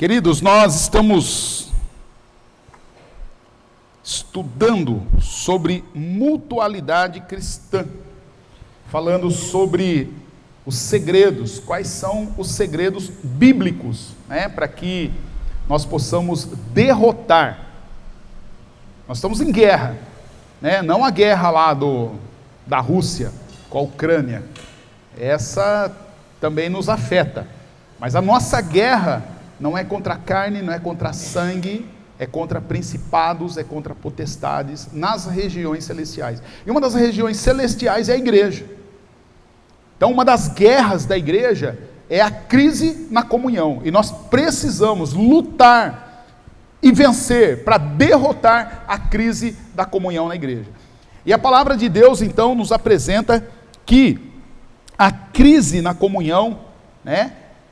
Queridos, nós estamos estudando sobre mutualidade cristã, falando sobre os segredos, quais são os segredos bíblicos, para que nós possamos derrotar. Nós estamos em guerra, não a guerra lá da Rússia com a Ucrânia, essa também nos afeta, mas a nossa guerra não é contra a carne, não é contra sangue, é contra principados, é contra potestades nas regiões celestiais. E uma das regiões celestiais é a igreja. Então, uma das guerras da igreja é a crise na comunhão. E nós precisamos lutar e vencer para derrotar a crise da comunhão na igreja. E a palavra de Deus, então, nos apresenta que a crise na comunhão,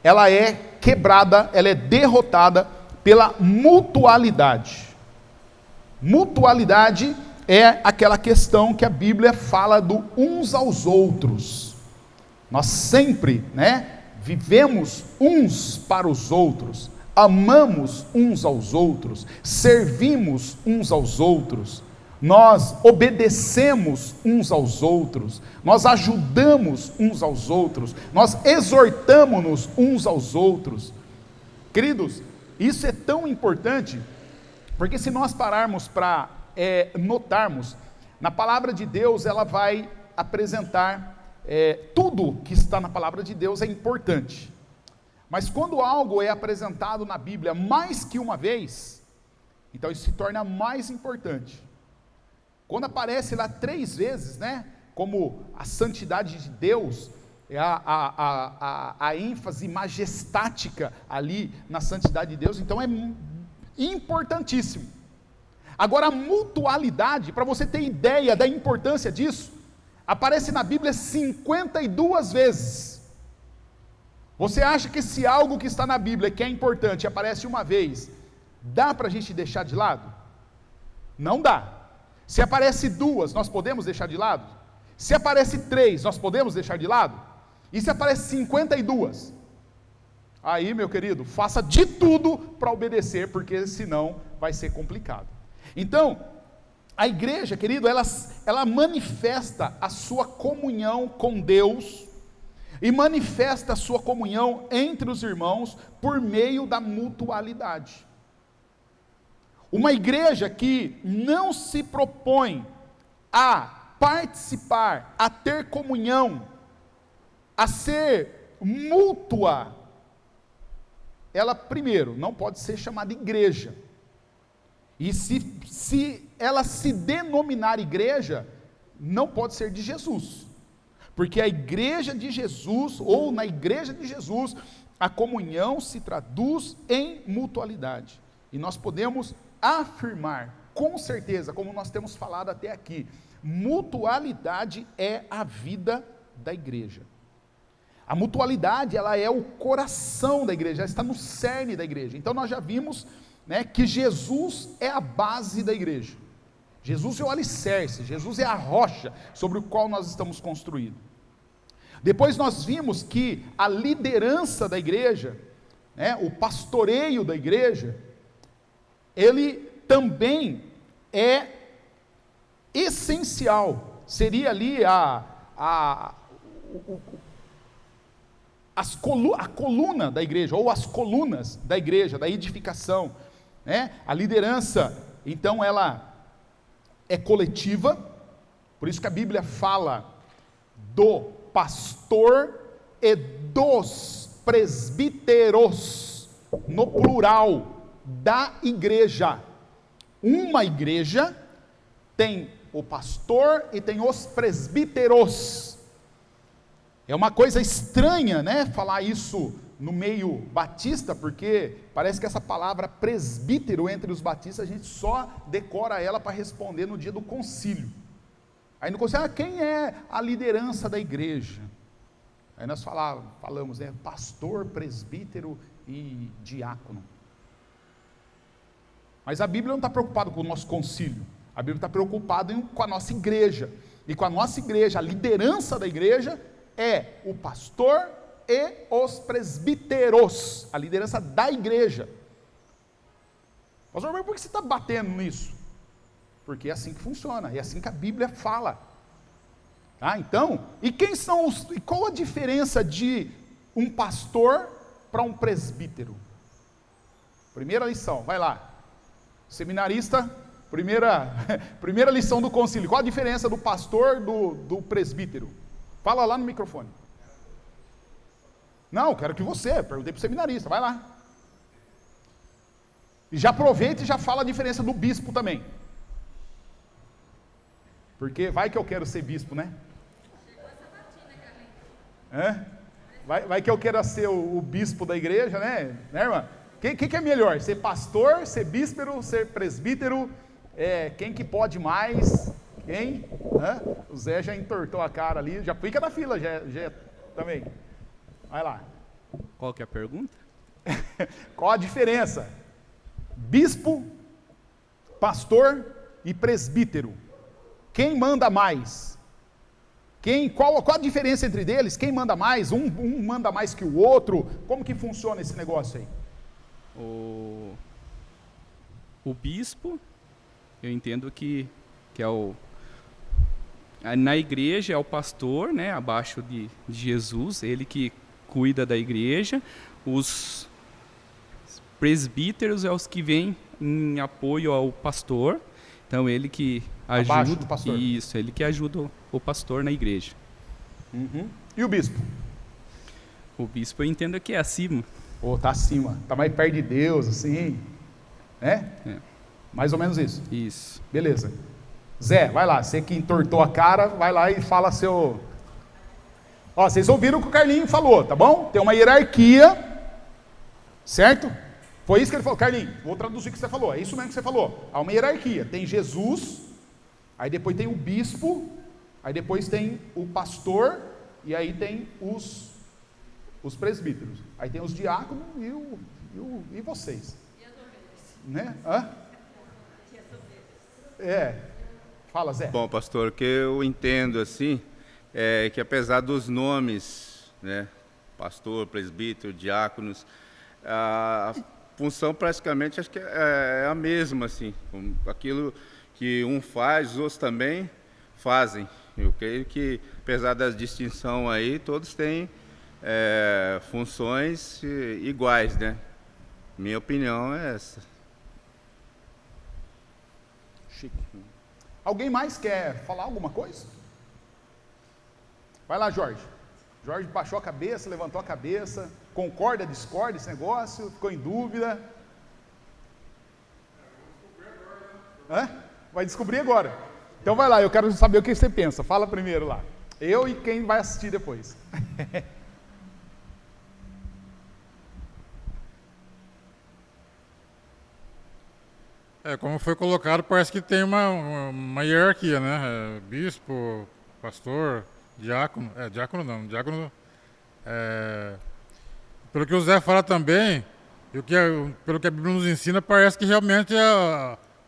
ela é quebrada, ela é derrotada pela mutualidade. Mutualidade é aquela questão que a Bíblia fala do uns aos outros. Nós sempre, vivemos uns para os outros, amamos uns aos outros, servimos uns aos outros, nós obedecemos uns aos outros, nós ajudamos uns aos outros, nós exortamos-nos uns aos outros. Queridos, isso é tão importante, porque se nós pararmos para notarmos, na palavra de Deus ela vai apresentar tudo que está na palavra de Deus é importante, mas quando algo é apresentado na Bíblia mais que uma vez, então isso se torna mais importante. Quando aparece lá 3 vezes, como a santidade de Deus, a ênfase majestática ali na santidade de Deus, então é importantíssimo. Agora a mutualidade, para você ter ideia da importância disso, aparece na Bíblia 52 vezes. Você acha que se algo que está na Bíblia, que é importante, aparece uma vez, dá para a gente deixar de lado? Não dá. Se aparece 2, nós podemos deixar de lado? Se aparece 3, nós podemos deixar de lado? E se aparece 52? Aí, meu querido, faça de tudo para obedecer, porque senão vai ser complicado. Então, a igreja, querido, ela manifesta a sua comunhão com Deus, e manifesta a sua comunhão entre os irmãos, por meio da mutualidade. Uma igreja que não se propõe a participar, a ter comunhão, a ser mútua, ela primeiro não pode ser chamada igreja. E se ela se denominar igreja, não pode ser de Jesus. Porque a igreja de Jesus, ou na igreja de Jesus, a comunhão se traduz em mutualidade. E nós podemos afirmar, com certeza, como nós temos falado até aqui, mutualidade é a vida da igreja. A mutualidade, ela é o coração da igreja, ela está no cerne da igreja. Então nós já vimos, que Jesus é a base da igreja. Jesus é o alicerce, Jesus é a rocha sobre o qual nós estamos construídos. Depois nós vimos que a liderança da igreja, o pastoreio da igreja, ele também é essencial, seria ali a coluna da igreja, ou as colunas da igreja, da edificação, a liderança, então ela é coletiva, por isso que a Bíblia fala do pastor e dos presbíteros, no plural, da igreja. Uma igreja tem o pastor e tem os presbíteros. É uma coisa estranha, falar isso no meio batista, porque parece que essa palavra presbítero entre os batistas, a gente só decora ela para responder no dia do concílio. Aí no concílio, quem é a liderança da igreja? Aí nós falamos, pastor, presbítero e diácono. Mas a Bíblia não está preocupada com o nosso concílio, a Bíblia está preocupada com a nossa igreja, e com a nossa igreja, a liderança da igreja é o pastor e os presbíteros, a liderança da igreja. Pastor, mas por que você está batendo nisso? Porque é assim que funciona, é assim que a Bíblia fala. Tá? Então, e qual a diferença de um pastor para um presbítero? Primeira lição, vai lá. Seminarista, primeira lição do concílio. Qual a diferença do pastor do presbítero? Fala lá no microfone. Não, quero que você, perguntei para o seminarista, vai lá. E já aproveita e já fala a diferença do bispo também. Porque vai que eu quero ser bispo, né? Vai que eu quero ser o bispo da igreja, né? Né, irmã? Que é melhor? Ser pastor, ser bispo, ser presbítero? Quem que pode mais? Quem? O Zé já entortou a cara ali, já fica na fila, já também. Vai lá. Qual que é a pergunta? Qual a diferença? Bispo, pastor e presbítero. Quem manda mais? Qual a diferença entre eles? Quem manda mais? Um manda mais que o outro? Como que funciona esse negócio aí? O bispo, eu entendo que na igreja é o pastor, né, abaixo de Jesus, ele que cuida da igreja. Os presbíteros é os que vêm em apoio ao pastor, então ele que ajuda. Abaixo do pastor. Isso, ele que ajuda o pastor na igreja. Uhum. E o bispo? O bispo eu entendo que é acima. Tá acima, tá mais perto de Deus, assim, né? Mais ou menos isso. Isso. Beleza. Zé, vai lá, você que entortou a cara, vai lá e fala seu... vocês ouviram o que o Carlinho falou, tá bom? Tem uma hierarquia, certo? Foi isso que ele falou. Carlinho, vou traduzir o que você falou, é isso mesmo que você falou. Há uma hierarquia, tem Jesus, aí depois tem o bispo, aí depois tem o pastor, e aí tem os presbíteros. Aí tem os diáconos e vocês. E as ovelhas. Né? Fala, Zé. Bom, pastor, o que eu entendo assim é que apesar dos nomes, né, pastor, presbítero, diáconos, a função praticamente acho que é a mesma, assim, aquilo que um faz, os outros também fazem. Eu creio que apesar da distinção aí, todos têm funções iguais, né? Minha opinião é essa. Chique. Alguém mais quer falar alguma coisa? Vai lá, Jorge. Jorge baixou a cabeça, levantou a cabeça, concorda, discorda esse negócio, ficou em dúvida. Vai descobrir agora. Então vai lá, eu quero saber o que você pensa. Fala primeiro lá. Eu e quem vai assistir depois. Como foi colocado, parece que tem uma hierarquia, né? Bispo, pastor, diácono. Diácono não. Diácono, pelo que o Zé fala também, pelo que a Bíblia nos ensina, parece que realmente,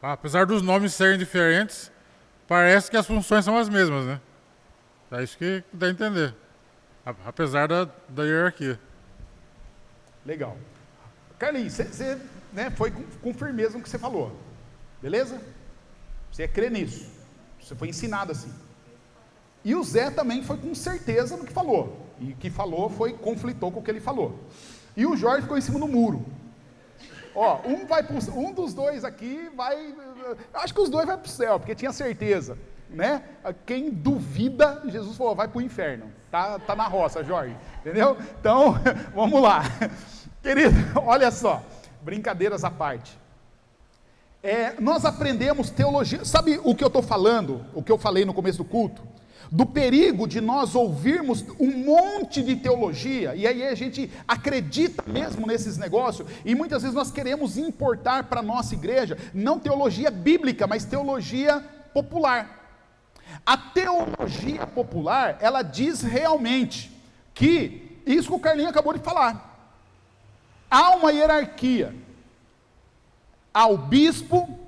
apesar dos nomes serem diferentes, parece que as funções são as mesmas, né? É isso que dá a entender, apesar da hierarquia. Legal. Carlinhos, você foi com firmeza no que você falou, beleza? Você crê nisso, você foi ensinado assim. E o Zé também foi com certeza no que falou, e o que falou conflitou com o que ele falou. E o Jorge ficou em cima do muro. Um dos dois aqui vai, acho que os dois vai para o céu, porque tinha certeza, né? Quem duvida, Jesus falou, vai para o inferno, tá na roça, Jorge, entendeu? Então, vamos lá. Querido, olha só, brincadeiras à parte. Nós aprendemos teologia, sabe o que eu estou falando, o que eu falei no começo do culto? Do perigo de nós ouvirmos um monte de teologia, e aí a gente acredita mesmo nesses negócios, e muitas vezes nós queremos importar para a nossa igreja, não teologia bíblica, mas teologia popular. A teologia popular, ela diz realmente que, isso que o Carlinho acabou de falar, há uma hierarquia, há o bispo,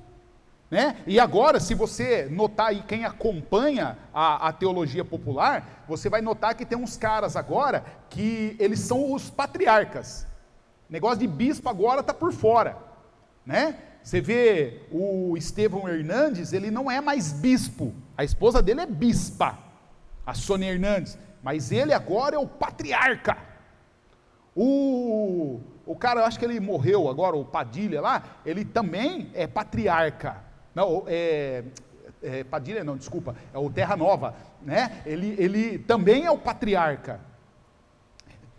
né? E agora, se você notar aí, quem acompanha a teologia popular, você vai notar que tem uns caras agora que eles são os patriarcas. Negócio de bispo agora está por fora, né? Você vê o Estevão Hernandes, ele não é mais bispo, a esposa dele é bispa, a Sônia Hernandes, mas ele agora é o patriarca. O cara, eu acho que ele morreu agora, o Padilha lá, ele também é patriarca. Não, Padilha não, desculpa, é o Terra Nova, né? Ele também é o patriarca.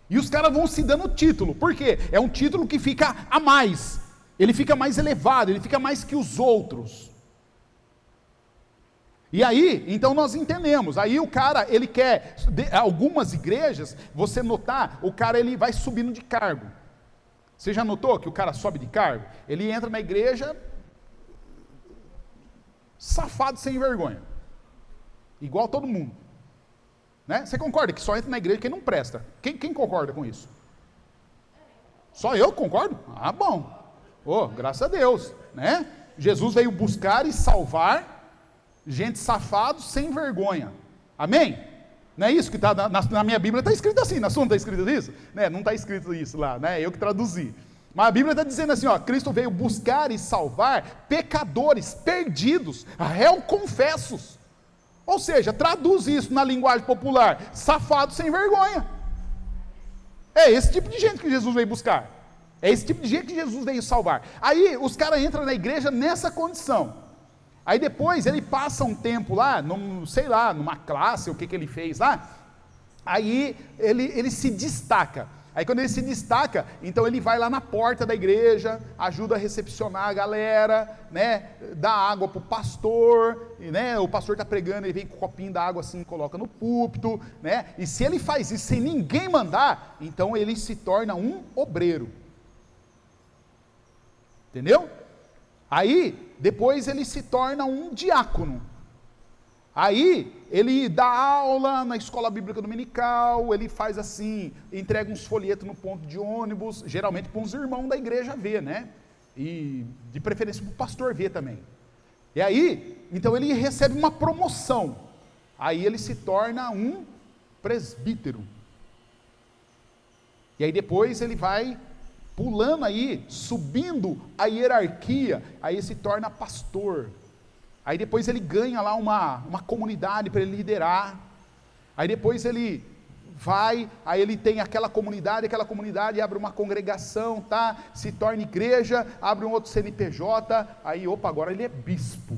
E os caras vão se dando título, por quê? É um título que fica a mais, ele fica mais elevado, ele fica mais que os outros. E aí, então nós entendemos, aí o cara, ele quer, algumas igrejas, você notar, o cara ele vai subindo de cargo. Você já notou que o cara sobe de cargo? Ele entra na igreja, safado sem vergonha, igual todo mundo, né? Você concorda que só entra na igreja quem não presta? Quem concorda com isso? Só eu concordo? Ah, bom, graças a Deus, né? Jesus veio buscar e salvar gente safado sem vergonha, amém? Não é isso que está na minha Bíblia, está escrito assim, na sua não está escrito isso? Né? Não está escrito isso lá, né? Eu que traduzi. Mas a Bíblia está dizendo assim, ó, Cristo veio buscar e salvar pecadores perdidos, réu confessos. Ou seja, traduz isso na linguagem popular, safado sem vergonha. É esse tipo de gente que Jesus veio buscar. É esse tipo de gente que Jesus veio salvar. Aí os caras entram na igreja nessa condição. Aí depois ele passa um tempo lá, sei lá, numa classe, o que ele fez lá, aí ele se destaca. Aí quando ele se destaca, então ele vai lá na porta da igreja, ajuda a recepcionar a galera, né, dá água para o pastor, né, o pastor está pregando, ele vem com um copinho d'água assim, coloca no púlpito, né, e se ele faz isso sem ninguém mandar, então ele se torna um obreiro. Entendeu? Aí, depois ele se torna um diácono. Aí, ele dá aula na escola bíblica dominical, ele faz assim, entrega uns folhetos no ponto de ônibus, geralmente para uns irmãos da igreja ver, né? E de preferência para o pastor ver também. E aí, então ele recebe uma promoção. Aí ele se torna um presbítero. E aí depois ele vai pulando aí, subindo a hierarquia, aí se torna pastor. Aí depois ele ganha lá uma comunidade para ele liderar. Aí depois ele vai, aí ele tem aquela comunidade abre uma congregação, tá? Se torna igreja, abre um outro CNPJ, aí agora ele é bispo.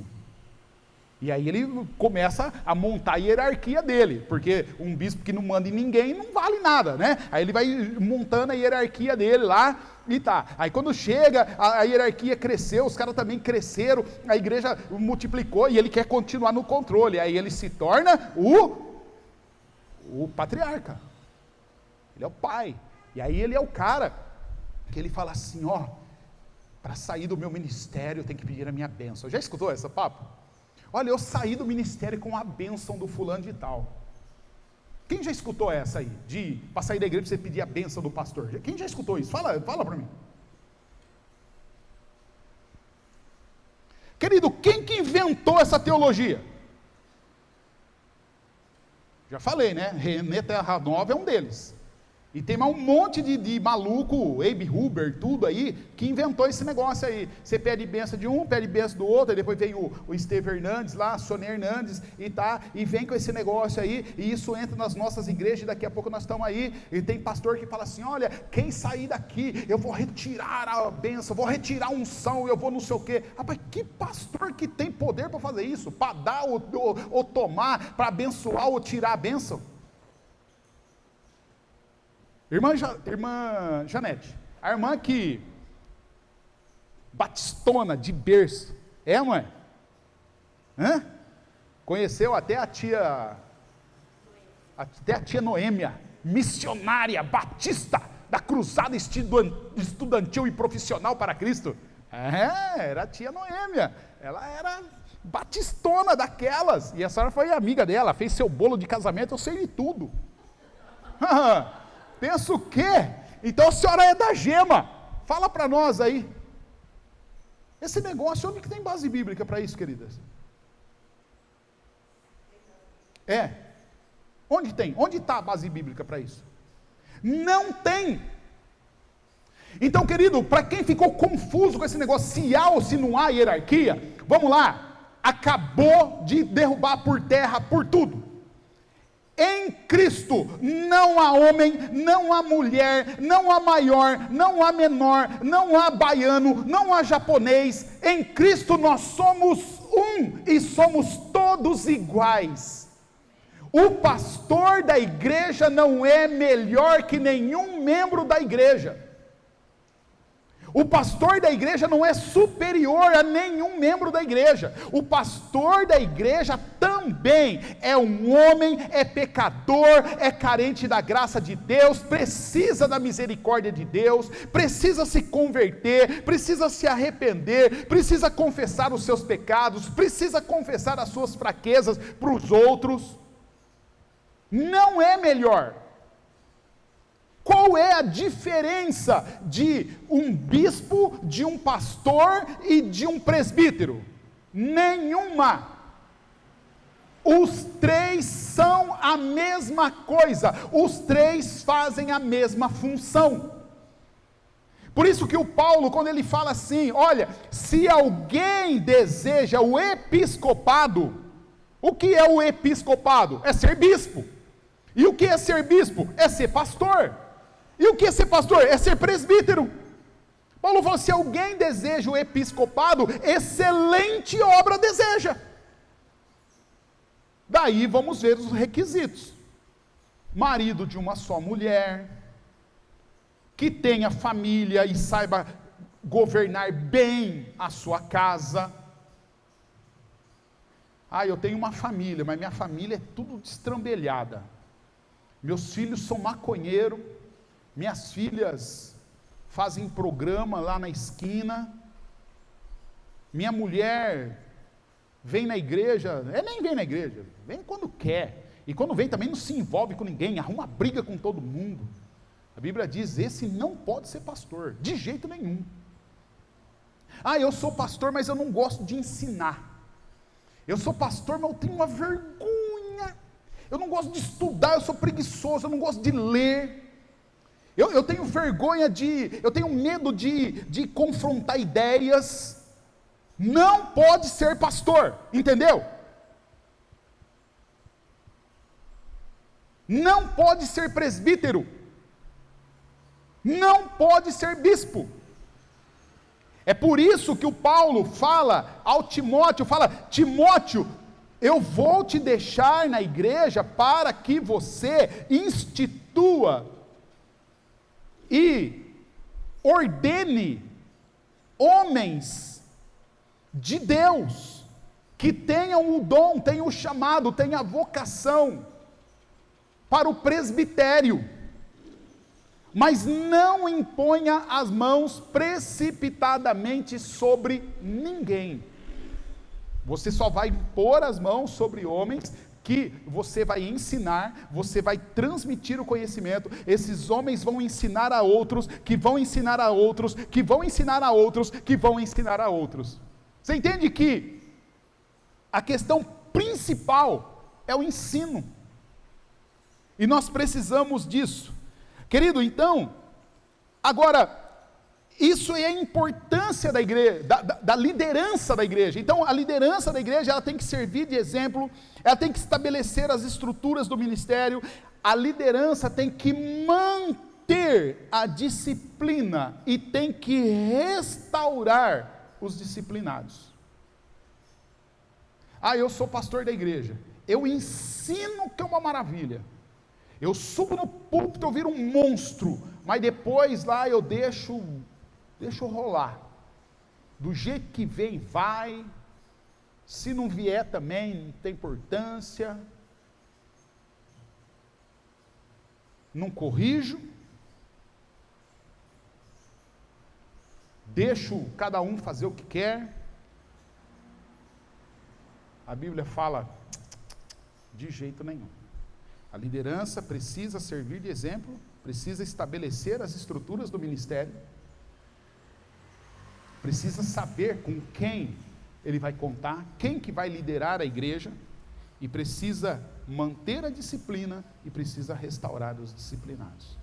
E aí ele começa a montar a hierarquia dele, porque um bispo que não manda em ninguém não vale nada, né? Aí ele vai montando a hierarquia dele lá e tá. Aí quando chega, a hierarquia cresceu, os caras também cresceram, a igreja multiplicou e ele quer continuar no controle. Aí ele se torna o patriarca. Ele é o pai. E aí ele é o cara que ele fala assim, para sair do meu ministério eu tenho que pedir a minha bênção. Já escutou esse papo? Olha, eu saí do ministério com a bênção do fulano de tal. Quem já escutou essa aí? Para sair da igreja você pedir a bênção do pastor. Quem já escutou isso? Fala para mim. Querido, quem que inventou essa teologia? Já falei, né? René Terra Nova é um deles. E tem um monte de maluco, Abe Huber, tudo aí, que inventou esse negócio aí. Você pede benção de um, pede benção do outro, aí depois vem o Estevão Hernandes lá, a Sônia Hernandes, e vem com esse negócio aí, e isso entra nas nossas igrejas, e daqui a pouco nós estamos aí, e tem pastor que fala assim, olha, quem sair daqui, eu vou retirar a benção, vou retirar a unção, eu vou não sei o quê. Rapaz, que pastor que tem poder para fazer isso? Para dar ou tomar, para abençoar ou tirar a benção? Irmã Janete, a irmã que batistona de berço, não é? Conheceu até a tia Noêmia, missionária batista da cruzada estudantil e profissional para Cristo. Era a tia Noêmia, ela era batistona daquelas, e a senhora foi amiga dela, fez seu bolo de casamento, eu sei de tudo. Pensa o quê? Então a senhora é da gema. Fala para nós aí. Esse negócio, onde que tem base bíblica para isso, queridas? Onde tem? Onde está a base bíblica para isso? Não tem. Então, querido, para quem ficou confuso com esse negócio, se há ou se não há hierarquia, vamos lá, acabou de derrubar por terra por tudo. Em Cristo não há homem, não há mulher, não há maior, não há menor, não há baiano, não há japonês. Em Cristo nós somos um e somos todos iguais. O pastor da igreja não é melhor que nenhum membro da igreja. O pastor da igreja não é superior a nenhum membro da igreja. O pastor da igreja também é um homem, é pecador, é carente da graça de Deus, precisa da misericórdia de Deus, precisa se converter, precisa se arrepender, precisa confessar os seus pecados, precisa confessar as suas fraquezas para os outros. Não é melhor. Qual é a diferença de um bispo, de um pastor e de um presbítero? Nenhuma. Os três são a mesma coisa, os três fazem a mesma função. Por isso que o Paulo, quando ele fala assim, olha, se alguém deseja o episcopado, o que é o episcopado? É ser bispo. E o que é ser bispo? É ser pastor. E o que é ser pastor? É ser presbítero. Paulo falou, se alguém deseja o episcopado, excelente obra deseja. Daí vamos ver os requisitos. Marido de uma só mulher, que tenha família e saiba governar bem a sua casa. Eu tenho uma família, mas minha família é tudo destrambelhada. Meus filhos são maconheiros, minhas filhas fazem programa lá na esquina, minha mulher vem na igreja, nem vem na igreja, vem quando quer, e quando vem também não se envolve com ninguém, arruma briga com todo mundo. A Bíblia diz, esse não pode ser pastor, de jeito nenhum. Eu sou pastor, mas eu não gosto de ensinar. Eu sou pastor, mas eu tenho uma vergonha, eu não gosto de estudar, eu sou preguiçoso, eu não gosto de ler. Eu tenho vergonha eu tenho medo de confrontar ideias. Não pode ser pastor, entendeu? Não pode ser presbítero. Não pode ser bispo. É por isso que o Paulo fala ao Timóteo, Timóteo, eu vou te deixar na igreja para que você institua e ordene homens de Deus, que tenham o dom, tenham o chamado, tenham a vocação para o presbitério, mas não imponha as mãos precipitadamente sobre ninguém. Você só vai pôr as mãos sobre homens que você vai ensinar, você vai transmitir o conhecimento, esses homens vão ensinar a outros, que vão ensinar a outros, que vão ensinar a outros, que vão ensinar a outros. Você entende que a questão principal é o ensino, e nós precisamos disso, querido. Então, agora, isso é a importância da igreja, da liderança da igreja. Então, a liderança da igreja, ela tem que servir de exemplo, ela tem que estabelecer as estruturas do ministério, a liderança tem que manter a disciplina e tem que restaurar os disciplinados. Eu sou pastor da igreja, eu ensino que é uma maravilha, eu subo no púlpito, eu viro um monstro, mas depois lá eu deixo rolar, do jeito que vem, vai, se não vier também, não tem importância, não corrijo, deixo cada um fazer o que quer. A Bíblia fala, de jeito nenhum. A liderança precisa servir de exemplo, precisa estabelecer as estruturas do ministério, precisa saber com quem ele vai contar, quem que vai liderar a igreja, e precisa manter a disciplina e precisa restaurar os disciplinados.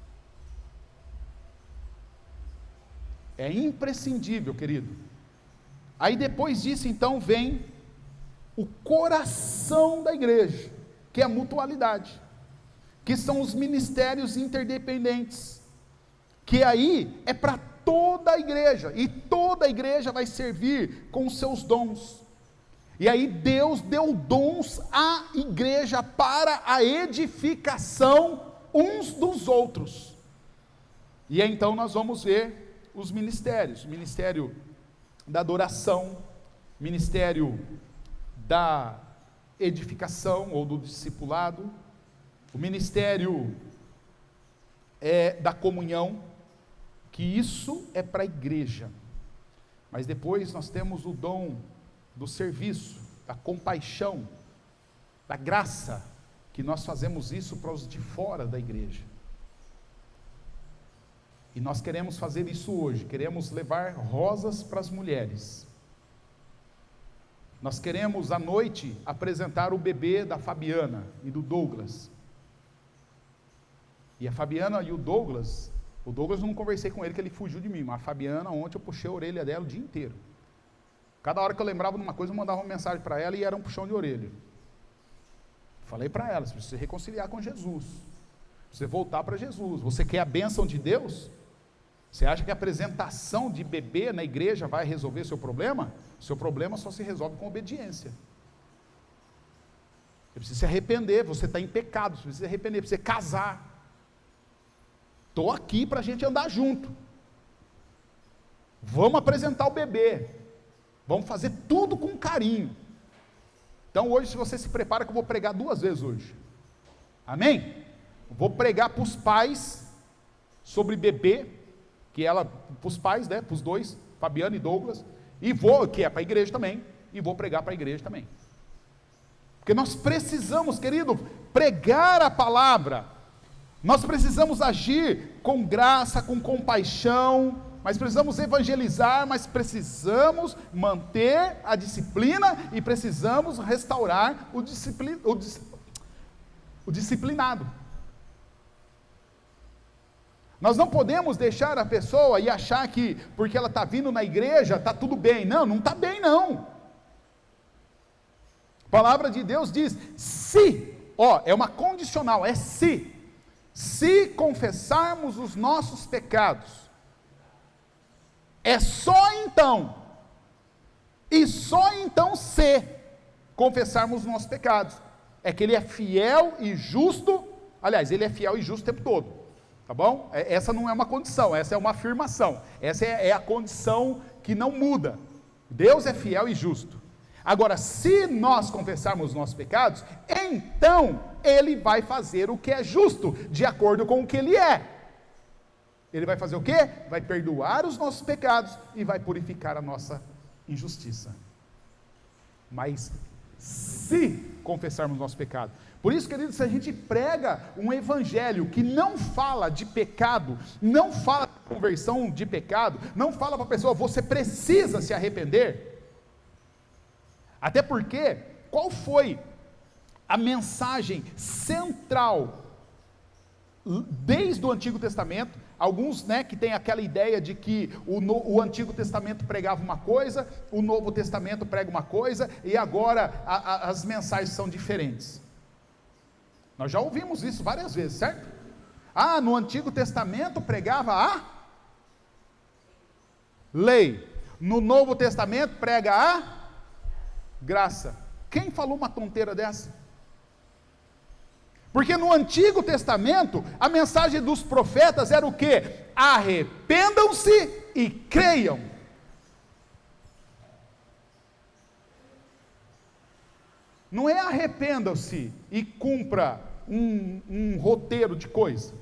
É imprescindível, querido. Aí depois disso, então, vem o coração da igreja, que é a mutualidade, que são os ministérios interdependentes, que aí é para toda a igreja, e toda a igreja vai servir com os seus dons. E aí Deus deu dons à igreja para a edificação uns dos outros. E aí, então nós vamos ver os ministérios: o ministério da adoração, ministério da edificação ou do discipulado, o ministério da comunhão, que isso é para a igreja. Mas depois nós temos o dom do serviço, da compaixão, da graça, que nós fazemos isso para os de fora da igreja. E nós queremos fazer isso hoje, queremos levar rosas para as mulheres. Nós queremos à noite apresentar o bebê da Fabiana e do Douglas. E a Fabiana e o Douglas eu não conversei com ele, que ele fugiu de mim, mas a Fabiana, ontem eu puxei a orelha dela o dia inteiro. Cada hora que eu lembrava de uma coisa, eu mandava uma mensagem para ela e era um puxão de orelha. Falei para ela: você precisa se reconciliar com Jesus, você voltar para Jesus. Você quer a bênção de Deus? Você acha que a apresentação de bebê na igreja vai resolver seu problema? Seu problema só se resolve com obediência. Você precisa se arrepender, você está em pecado, você precisa se arrepender, precisa casar. Estou aqui para a gente andar junto. Vamos apresentar o bebê. Vamos fazer tudo com carinho. Então hoje, se você se prepara, que eu vou pregar 2 vezes hoje. Amém? Vou pregar para os pais sobre bebê, que ela, para os pais, né, para os dois, Fabiana e Douglas, e vou, que é para a igreja também, e vou pregar para a igreja também. Porque nós precisamos, querido, pregar a palavra. Nós precisamos agir com graça, com compaixão, mas precisamos evangelizar, mas precisamos manter a disciplina e precisamos restaurar o disciplinado. Nós não podemos deixar a pessoa e achar que porque ela está vindo na igreja, está tudo bem. Não, não está bem não. A palavra de Deus diz: se, é uma condicional, é se confessarmos os nossos pecados, é só então, e só então se confessarmos os nossos pecados, é que Ele é fiel e justo. Aliás, Ele é fiel e justo o tempo todo, tá bom? Essa não é uma condição, essa é uma afirmação, essa é a condição que não muda. Deus é fiel e justo. Agora, se nós confessarmos os nossos pecados, então Ele vai fazer o que é justo, de acordo com o que Ele é. Ele vai fazer o quê? Vai perdoar os nossos pecados e vai purificar a nossa injustiça. Mas se confessarmos o nosso pecado. Por isso, querido, se a gente prega um evangelho que não fala de pecado, não fala de conversão de pecado, não fala para a pessoa: você precisa se arrepender. Até porque, qual foi a mensagem central desde o Antigo Testamento? Alguns, que tem aquela ideia de que o Antigo Testamento pregava uma coisa, o Novo Testamento prega uma coisa, e agora as mensagens são diferentes. Nós já ouvimos isso várias vezes, certo? No Antigo Testamento pregava a lei, no Novo Testamento prega a graça. Quem falou uma tonteira dessa? Porque no Antigo Testamento, a mensagem dos profetas era o quê? Arrependam-se e creiam. Não é arrependam-se e cumpra um roteiro de coisa.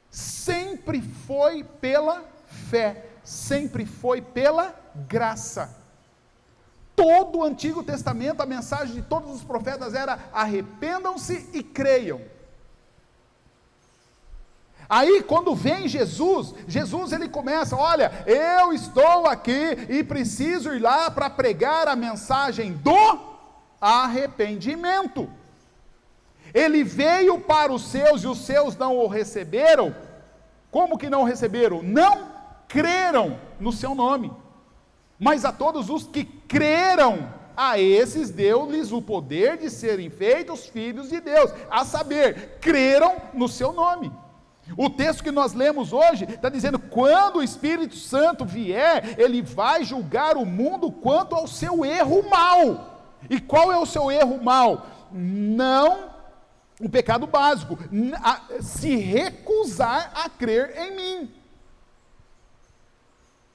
Sempre foi pela fé, sempre foi pela graça. Todo o Antigo Testamento, a mensagem de todos os profetas era: arrependam-se e creiam. Aí quando vem Jesus ele começa, olha, eu estou aqui e preciso ir lá para pregar a mensagem do arrependimento. Ele veio para os seus e os seus não o receberam. Como que não receberam? Não creram no seu nome. Mas a todos os que creram, a esses deu-lhes o poder de serem feitos filhos de Deus, a saber, creram no seu nome. O texto que nós lemos hoje está dizendo, quando o Espírito Santo vier, ele vai julgar o mundo quanto ao seu erro mau. E qual é o seu erro mau? Não o pecado básico, se recusar a crer em mim.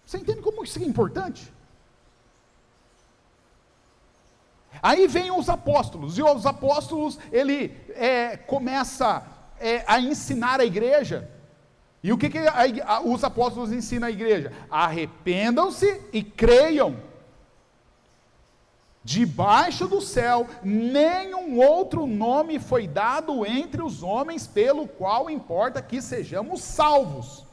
Você entende como isso é importante? Aí vem os apóstolos, e os apóstolos, ele começa a ensinar a igreja. E o que os apóstolos ensinam a igreja? Arrependam-se e creiam. Debaixo do céu, nenhum outro nome foi dado entre os homens, pelo qual importa que sejamos salvos.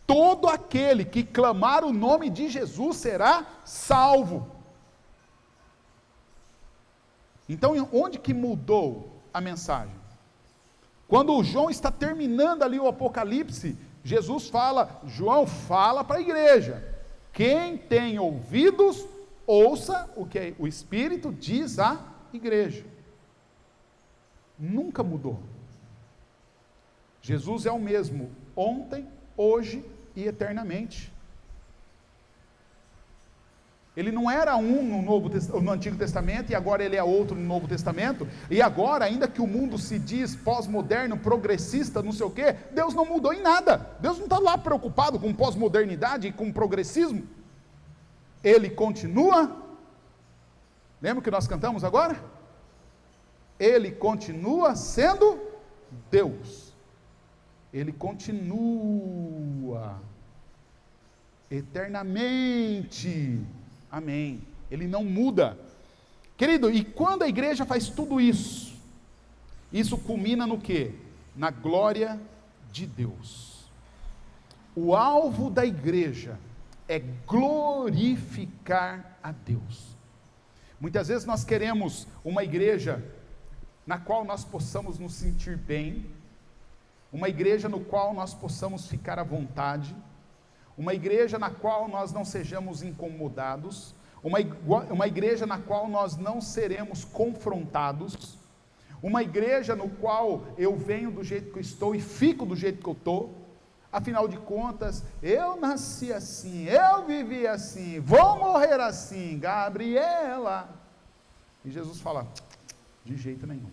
Todo aquele que clamar o nome de Jesus será salvo. Então, onde que mudou a mensagem? Quando o João está terminando ali o Apocalipse, Jesus fala, João fala para a igreja, quem tem ouvidos, ouça o que o Espírito diz à igreja. Nunca mudou. Jesus é o mesmo, ontem, hoje e eternamente. Ele não era um no Antigo Testamento, e agora ele é outro no Novo Testamento, e agora, ainda que o mundo se diz pós-moderno, progressista, não sei o quê, Deus não mudou em nada. Deus não está lá preocupado com pós-modernidade e com progressismo. Ele continua, lembra o que nós cantamos agora? Ele continua sendo Deus. Ele continua eternamente. Amém. Ele não muda. Querido, e quando a igreja faz tudo isso, isso culmina no quê? Na glória de Deus. O alvo da igreja é glorificar a Deus. Muitas vezes nós queremos uma igreja na qual nós possamos nos sentir bem, uma igreja no qual nós possamos ficar à vontade, uma igreja na qual nós não sejamos incomodados, uma igreja na qual nós não seremos confrontados, uma igreja no qual eu venho do jeito que eu estou e fico do jeito que eu estou. Afinal de contas, eu nasci assim, eu vivi assim, vou morrer assim, Gabriela. E Jesus fala, de jeito nenhum.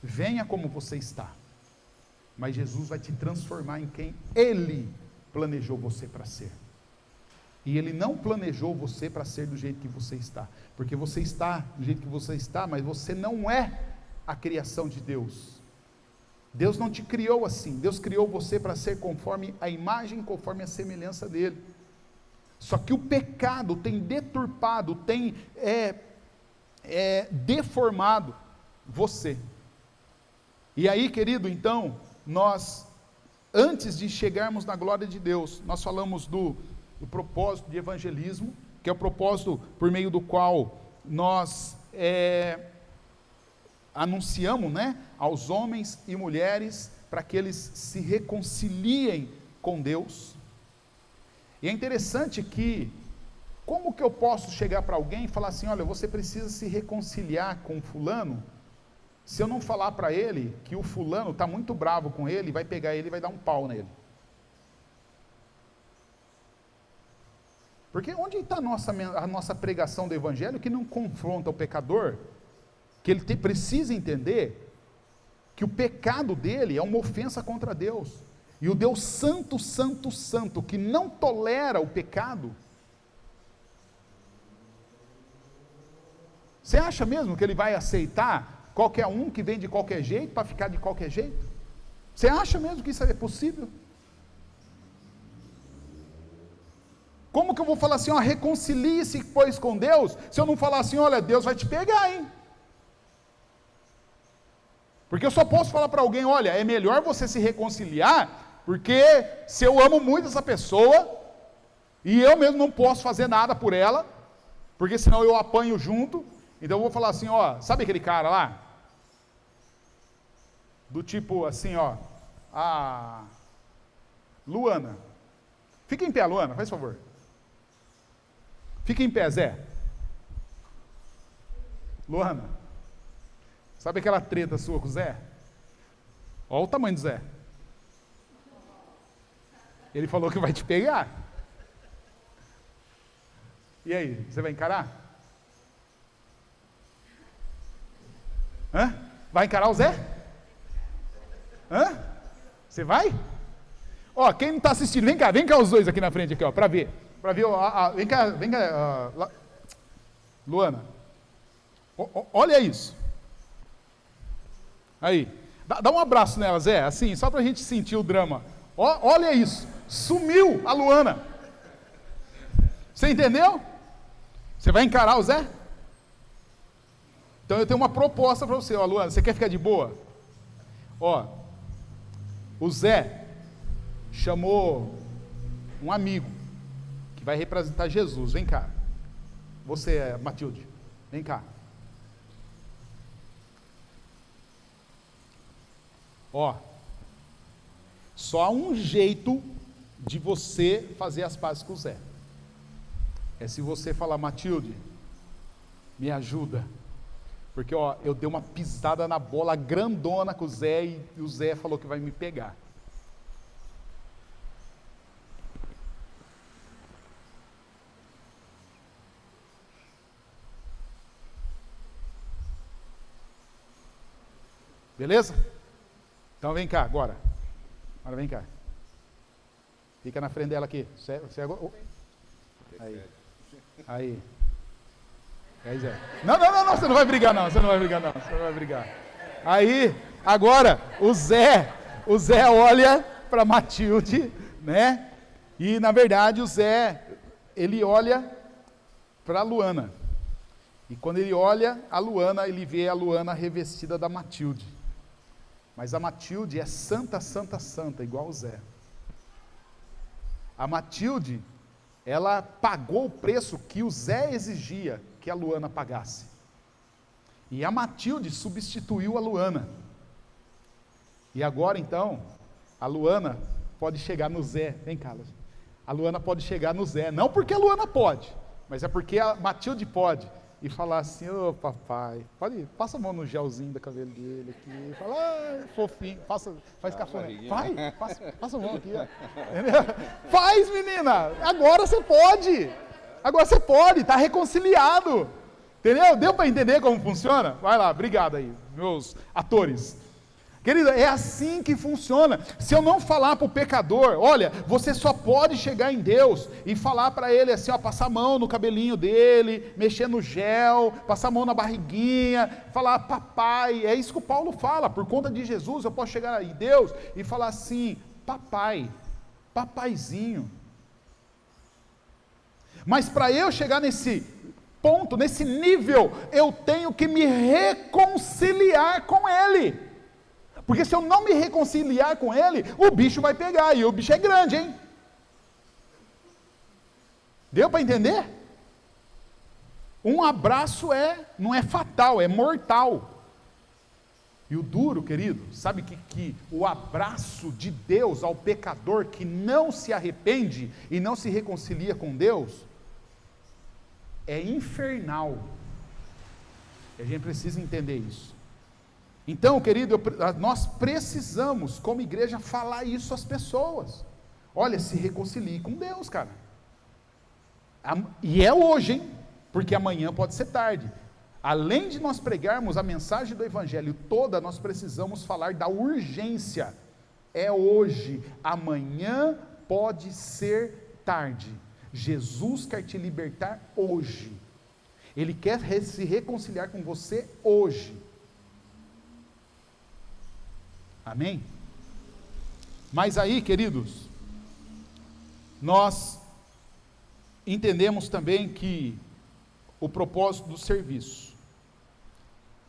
Venha como você está, mas Jesus vai te transformar em quem Ele planejou você para ser. E Ele não planejou você para ser do jeito que você está, porque você está do jeito que você está, mas você não é a criação de Deus. Deus não te criou assim. Deus criou você para ser conforme a imagem, conforme a semelhança dele. Só que o pecado tem deturpado, tem deformado você. E aí, querido, então, nós, antes de chegarmos na glória de Deus, nós falamos do propósito de evangelismo, que é o propósito por meio do qual nós anunciamos, aos homens e mulheres, para que eles se reconciliem com Deus. E é interessante que, como que eu posso chegar para alguém e falar assim, olha, você precisa se reconciliar com fulano, se eu não falar para ele que o fulano está muito bravo com ele, vai pegar ele e vai dar um pau nele? Porque onde está a nossa pregação do evangelho que não confronta o pecador, que ele precisa entender que o pecado dele é uma ofensa contra Deus, e o Deus santo, santo, santo, que não tolera o pecado. Você acha mesmo que ele vai aceitar qualquer um que vem de qualquer jeito, para ficar de qualquer jeito? Você acha mesmo que isso é possível? Como que eu vou falar assim, reconcilie-se pois com Deus, se eu não falar assim, olha, Deus vai te pegar, hein? Porque eu só posso falar para alguém, olha, é melhor você se reconciliar, porque se eu amo muito essa pessoa, e eu mesmo não posso fazer nada por ela, porque senão eu apanho junto, então eu vou falar assim, ó, sabe aquele cara lá? Do tipo assim, ó, a Luana. Fica em pé, Luana, faz favor. Fica em pé, Zé. Luana, sabe aquela treta sua com o Zé? Olha o tamanho do Zé. Ele falou que vai te pegar. E aí, você vai encarar? Hã? Vai encarar o Zé? Hã? Você vai? Ó, quem não está assistindo, vem cá os dois aqui na frente, aqui, ó, para ver. Para ver, vem cá, Luana. Olha isso. Aí. Dá um abraço nela, Zé, assim, só para a gente sentir o drama. Olha isso. Sumiu a Luana. Você entendeu? Você vai encarar o Zé? Então eu tenho uma proposta para você, ó, Luana. Você quer ficar de boa? Ó, o Zé chamou um amigo que vai representar Jesus. Vem cá. Você, Matilde, vem cá. Ó, só há um jeito de você fazer as pazes com o Zé. É se você falar, Matilde, me ajuda. Porque, ó, eu dei uma pisada na bola grandona com o Zé e o Zé falou que vai me pegar. Beleza? Então vem cá agora. Agora vem cá. Fica na frente dela aqui. Aí. Aí. Aí, Zé. Não, você não vai brigar não. Você não vai brigar. Aí, agora, o Zé olha para Matilde, né? E na verdade o Zé, ele olha para a Luana. E quando ele olha a Luana, ele vê a Luana revestida da Matilde. Mas a Matilde é santa, santa, santa, igual o Zé. A Matilde, ela pagou o preço que o Zé exigia que a Luana pagasse. E a Matilde substituiu a Luana. E agora então, a Luana pode chegar no Zé. Vem cá, a Luana pode chegar no Zé. Não porque a Luana pode, mas é porque a Matilde pode. E falar assim, ô papai, passa a mão no gelzinho do cabelo dele aqui, fala, fofinho, faz cafuné, passa a mão aqui, ó. Faz, menina, agora você pode, tá reconciliado, entendeu? Deu para entender como funciona? Vai lá, obrigado aí, meus atores. Querido, é assim que funciona. Se eu não falar para o pecador, olha, você só pode chegar em Deus e falar para ele assim, ó, passar a mão no cabelinho dele, mexer no gel, passar a mão na barriguinha, falar papai, é isso que o Paulo fala, por conta de Jesus eu posso chegar em Deus e falar assim, papai, papaizinho. Mas para eu chegar nesse ponto, nesse nível, eu tenho que me reconciliar com ele. Porque se eu não me reconciliar com ele, o bicho vai pegar, e o bicho é grande, hein? Deu para entender? Um abraço não é fatal, é mortal. E o duro, querido, sabe que o abraço de Deus ao pecador que não se arrepende e não se reconcilia com Deus, é infernal. E a gente precisa entender isso. Então, querido, nós precisamos, como igreja, falar isso às pessoas. Olha, se reconcilie com Deus, cara. E é hoje, hein? Porque amanhã pode ser tarde. Além de nós pregarmos a mensagem do Evangelho toda, nós precisamos falar da urgência. É hoje, amanhã pode ser tarde. Jesus quer te libertar hoje. Ele quer se reconciliar com você hoje. Amém? Mas aí, queridos, nós entendemos também que o propósito do serviço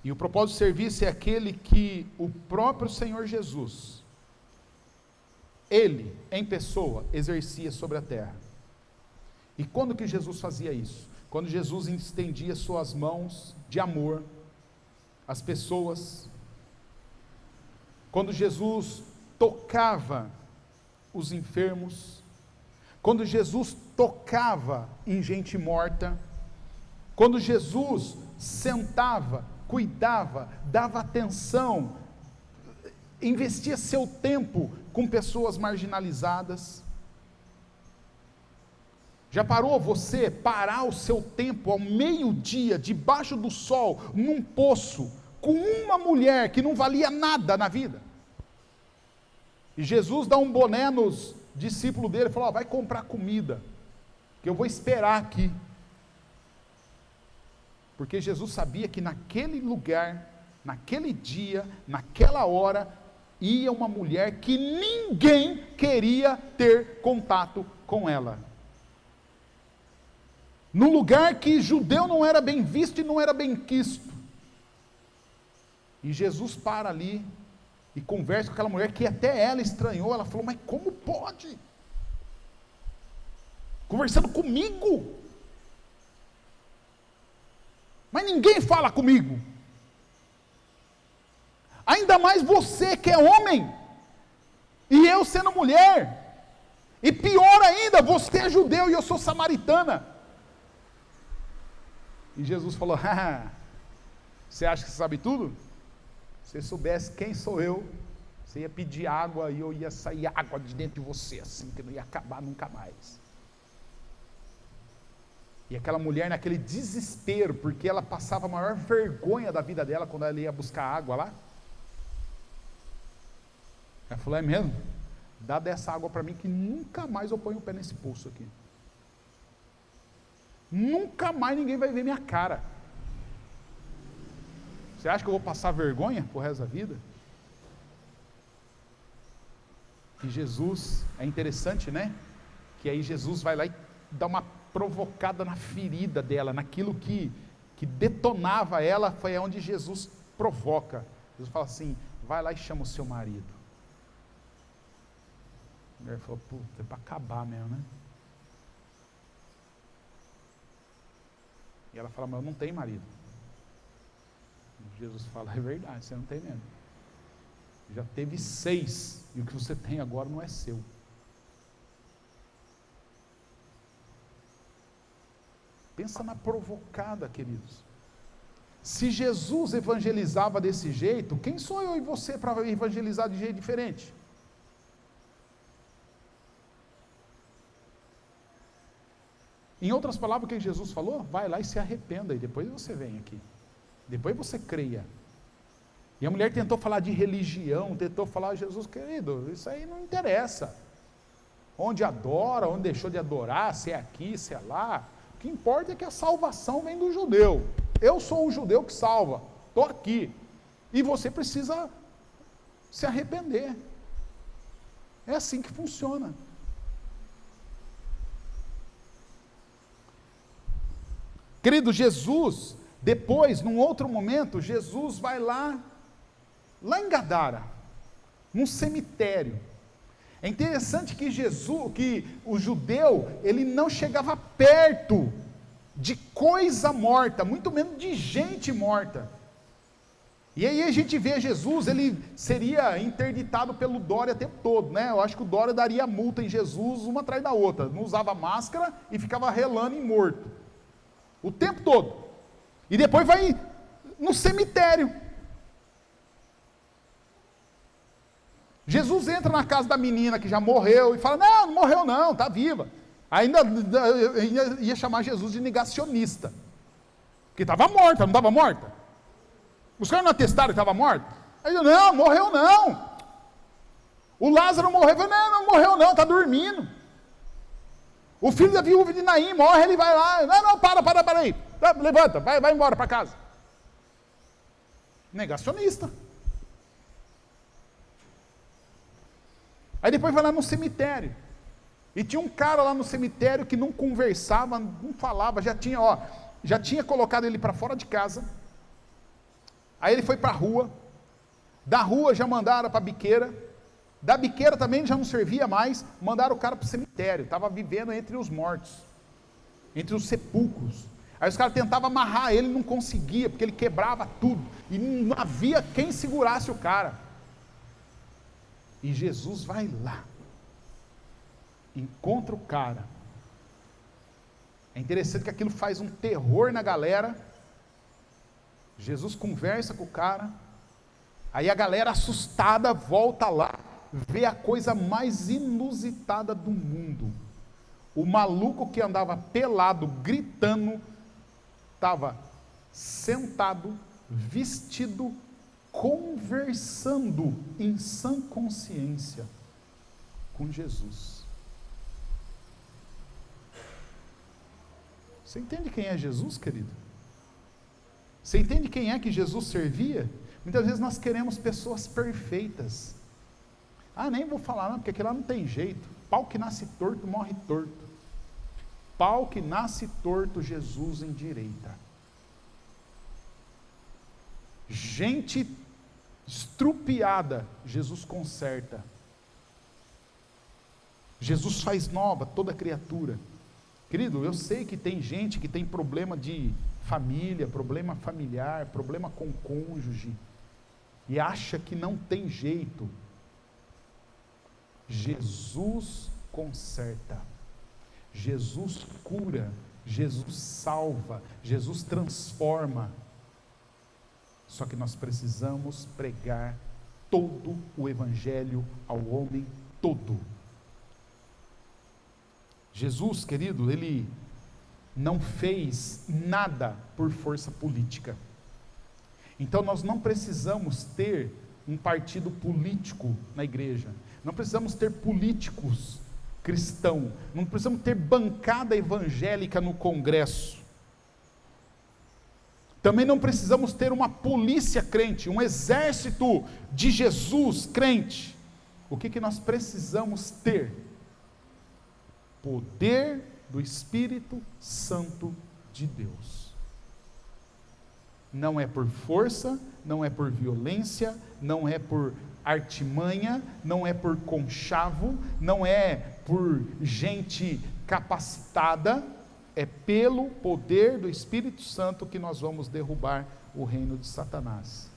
E o propósito do serviço é aquele que o próprio Senhor Jesus, Ele, em pessoa, exercia sobre a terra. E quando que Jesus fazia isso? Quando Jesus estendia suas mãos de amor às pessoas, quando Jesus tocava os enfermos, quando Jesus tocava em gente morta, quando Jesus sentava, cuidava, dava atenção, investia seu tempo com pessoas marginalizadas. Já parou você parar o seu tempo ao meio-dia, debaixo do sol, num poço, com uma mulher que não valia nada na vida? E Jesus dá um boné nos discípulos dele e fala: vai comprar comida, que eu vou esperar aqui. Porque Jesus sabia que naquele lugar, naquele dia, naquela hora, ia uma mulher que ninguém queria ter contato com ela. Num lugar que judeu não era bem visto e não era bem quisto. E Jesus para ali e conversa com aquela mulher que até ela estranhou. Ela falou: mas como pode? Conversando comigo? Mas ninguém fala comigo. Ainda mais você que é homem, e eu sendo mulher. E pior ainda, você é judeu e eu sou samaritana. E Jesus falou: você acha que você sabe tudo? Se você soubesse quem sou eu, você ia pedir água e eu ia sair água de dentro de você, assim, que não ia acabar nunca mais. E aquela mulher naquele desespero, porque ela passava a maior vergonha da vida dela quando ela ia buscar água lá. Ela falou: é mesmo? Dá dessa água para mim que nunca mais eu ponho o pé nesse poço aqui. Nunca mais ninguém vai ver minha cara. Você acha que eu vou passar vergonha pro resto da vida? E Jesus, é interessante, né? Que aí Jesus vai lá e dá uma provocada na ferida dela, naquilo que detonava ela, foi onde Jesus provoca. Jesus fala assim: vai lá e chama o seu marido. A mulher falou: puta, é para acabar mesmo, né? E ela fala: mas eu não tenho marido. E Jesus fala: é verdade, você não tem mesmo. Já teve 6, e o que você tem agora não é seu. Pensa na provocada, queridos. Se Jesus evangelizava desse jeito, quem sou eu e você para evangelizar de jeito diferente? Em outras palavras, o que Jesus falou? Vai lá e se arrependa, e depois você vem aqui. Depois você creia. E a mulher tentou falar de religião, tentou falar: Jesus querido, isso aí não interessa. Onde adora, onde deixou de adorar, se é aqui, se é lá. O que importa é que a salvação vem do judeu. Eu sou um judeu que salva. Estou aqui. E você precisa se arrepender. É assim que funciona. Querido, Jesus, depois, num outro momento, Jesus vai lá em Gadara, num cemitério. É interessante que o judeu, ele não chegava perto de coisa morta, muito menos de gente morta. E aí a gente vê Jesus, ele seria interditado pelo Dória o tempo todo, né? Eu acho que o Dória daria multa em Jesus uma atrás da outra, não usava máscara e ficava relando em morto, o tempo todo. E depois vai no cemitério. Jesus entra na casa da menina que já morreu e fala: não morreu não, está viva. Ainda ia chamar Jesus de negacionista, porque estava morta, não estava morta? Os caras não atestaram que estava morta? Aí ele: não, morreu não. O Lázaro morreu. Eu falei: não morreu não, está dormindo. O filho da viúva de Naim morre, ele vai lá: não, para aí, levanta, vai embora para casa. Negacionista. Aí depois vai lá no cemitério, e tinha um cara lá no cemitério que não conversava, não falava, já tinha colocado ele para fora de casa, Aí ele foi para a rua, da rua já mandaram para a biqueira, da biqueira também já não servia mais, mandaram o cara para o cemitério, estava vivendo entre os mortos, entre os sepulcros. Aí os caras tentavam amarrar ele, não conseguia, porque ele quebrava tudo, e não havia quem segurasse o cara. E Jesus vai lá, encontra o cara. É interessante que aquilo faz um terror na galera. Jesus conversa com o cara, aí a galera assustada volta lá, vê a coisa mais inusitada do mundo. O maluco que andava pelado, gritando, estava sentado, vestido, conversando em sã consciência com Jesus. Você entende quem é Jesus, querido? Você entende quem é que Jesus servia? Muitas vezes nós queremos pessoas perfeitas. Ah, nem vou falar não, porque aquilo lá não tem jeito. Pau que nasce torto, morre torto. Pau que nasce torto, Jesus endireita. Gente estrupiada, Jesus conserta. Jesus faz nova toda criatura. Querido, eu sei que tem gente que tem problema de família, problema familiar, problema com cônjuge, e acha que não tem jeito. Jesus conserta, Jesus cura, Jesus salva, Jesus transforma. Só que nós precisamos pregar todo o evangelho ao homem todo. Jesus, querido, ele não fez nada por força política. Então nós não precisamos ter um partido político na igreja. Não precisamos ter políticos cristãos. Não precisamos ter bancada evangélica no Congresso. Também não precisamos ter uma polícia crente, um exército de Jesus crente. O que nós precisamos ter? Poder do Espírito Santo de Deus. Não é por força, não é por violência, não é por artimanha, não é por conchavo, não é por gente capacitada, é pelo poder do Espírito Santo que nós vamos derrubar o reino de Satanás.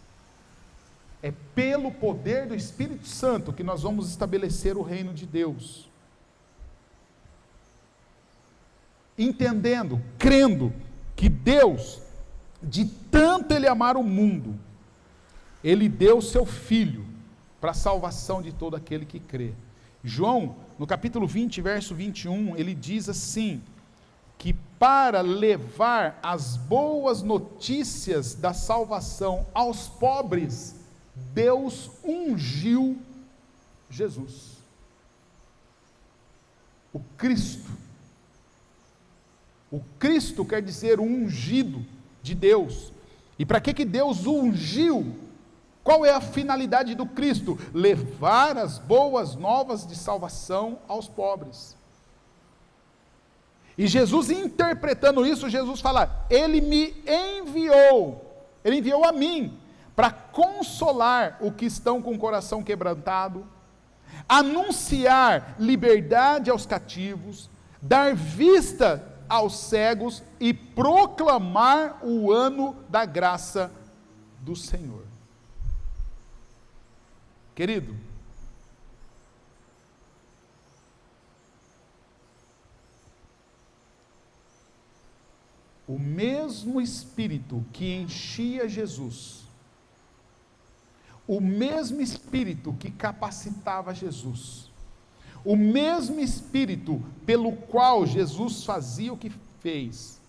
É pelo poder do Espírito Santo que nós vamos estabelecer o reino de Deus. Entendendo, crendo que Deus, de tanto Ele amar o mundo, Ele deu o seu Filho para a salvação de todo aquele que crê. João, no capítulo 20, verso 21, ele diz assim, que para levar as boas notícias da salvação aos pobres, Deus ungiu Jesus, o Cristo. O Cristo quer dizer o ungido de Deus. E para que Deus ungiu? Qual é a finalidade do Cristo? Levar as boas novas de salvação aos pobres. E Jesus, interpretando isso, Jesus fala, Ele me enviou, Ele enviou a mim, para consolar os que estão com o coração quebrantado, anunciar liberdade aos cativos, dar vista aos cegos e proclamar o ano da graça do Senhor. Querido, o mesmo Espírito que enchia Jesus, o mesmo Espírito que capacitava Jesus, o mesmo Espírito pelo qual Jesus fazia o que fez,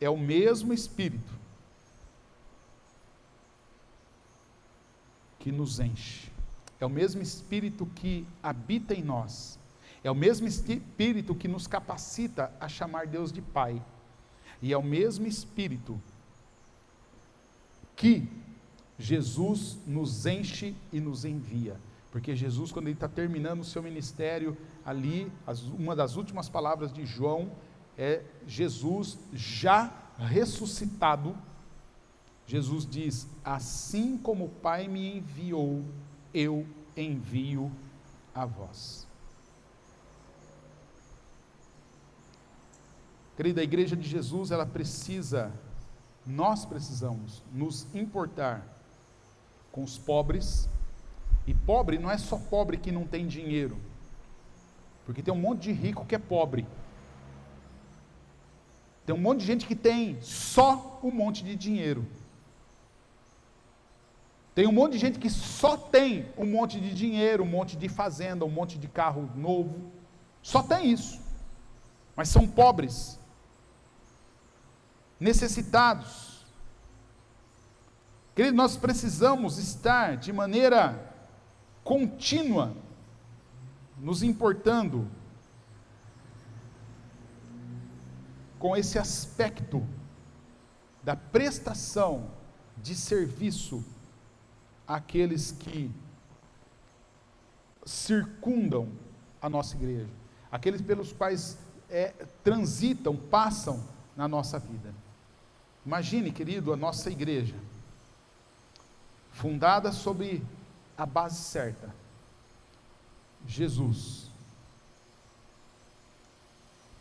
é o mesmo Espírito que nos enche, é o mesmo Espírito que habita em nós, é o mesmo Espírito que nos capacita a chamar Deus de Pai, e é o mesmo Espírito que Jesus nos enche e nos envia. Porque Jesus, quando ele está terminando o seu ministério, ali, uma das últimas palavras de João, é Jesus já ressuscitado, Jesus diz: assim como o Pai me enviou, eu envio a vós. Querida, a igreja de Jesus, nós precisamos nos importar com os pobres, e pobre não é só pobre que não tem dinheiro, porque tem um monte de rico que é pobre, tem um monte de gente que tem só um monte de dinheiro, tem um monte de gente que só tem um monte de dinheiro, um monte de fazenda, um monte de carro novo, só tem isso, mas são pobres, necessitados. Querido, nós precisamos estar de maneira contínua nos importando com esse aspecto da prestação de serviço àqueles que circundam a nossa igreja, aqueles pelos quais transitam, passam na nossa vida. Imagine, querido, a nossa igreja fundada sobre a base certa, Jesus,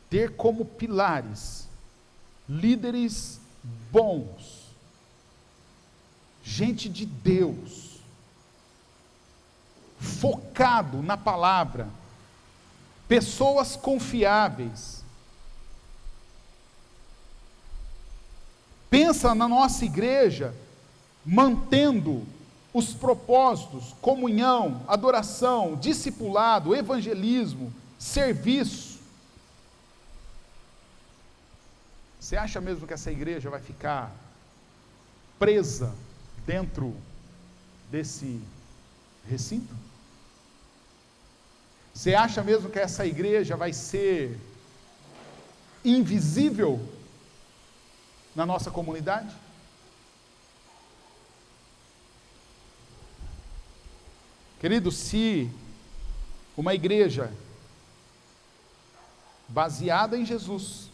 ter como pilares líderes bons, gente de Deus, focado na palavra, pessoas confiáveis. Pensa na nossa igreja mantendo os propósitos, comunhão, adoração, discipulado, evangelismo, serviço. Você acha mesmo que essa igreja vai ficar presa dentro desse recinto? Você acha mesmo que essa igreja vai ser invisível na nossa comunidade? Querido, se uma igreja baseada em Jesus,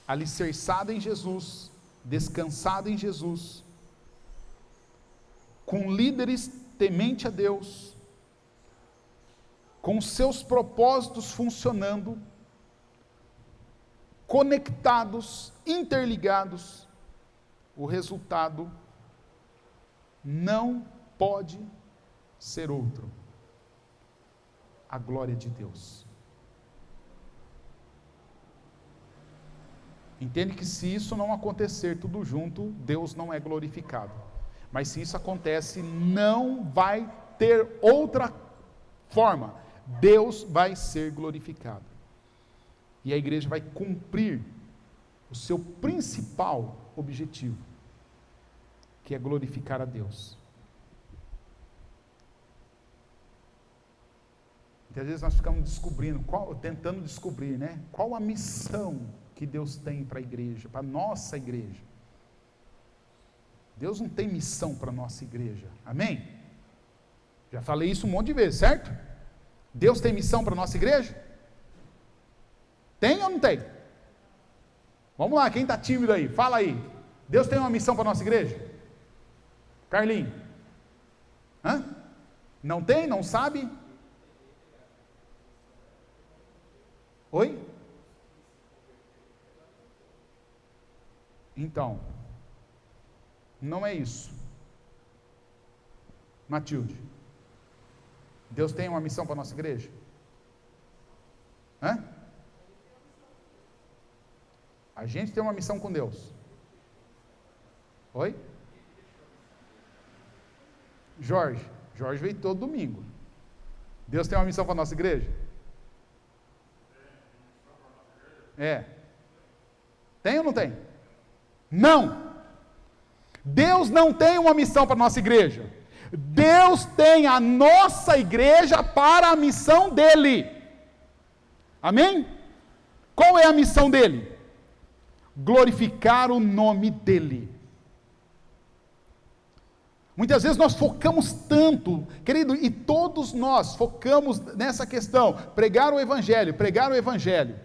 alicerçada em Jesus, descansada em Jesus, com líderes temente a Deus, com seus propósitos funcionando, conectados, interligados, o resultado não pode ser outro: a glória de Deus. Entende que se isso não acontecer tudo junto, Deus não é glorificado. Mas se isso acontece, não vai ter outra forma. Deus vai ser glorificado. E a igreja vai cumprir o seu principal objetivo, que é glorificar a Deus. Muitas vezes nós ficamos tentando descobrir, né? Qual a missão que Deus tem para a igreja, para a nossa igreja. Deus não tem missão para a nossa igreja, amém? Já falei isso um monte de vezes, certo? Deus tem missão para a nossa igreja? Tem ou não tem? Vamos lá, quem está tímido aí, fala aí. Deus tem uma missão para a nossa igreja? Carlinhos? Hã? Não tem? Não sabe? Oi? Então, não é isso. Matilde, Deus tem uma missão para a nossa igreja? Hã? A gente tem uma missão com Deus. Oi? Jorge veio todo domingo. Deus tem uma missão para a nossa igreja? Tem ou não tem? Não! Deus não tem uma missão para a nossa igreja. Deus tem a nossa igreja para a missão dele. Amém? Qual é a missão dele? Glorificar o nome dele. Muitas vezes nós focamos tanto, querido, e todos nós focamos nessa questão, pregar o evangelho. Pregar o evangelho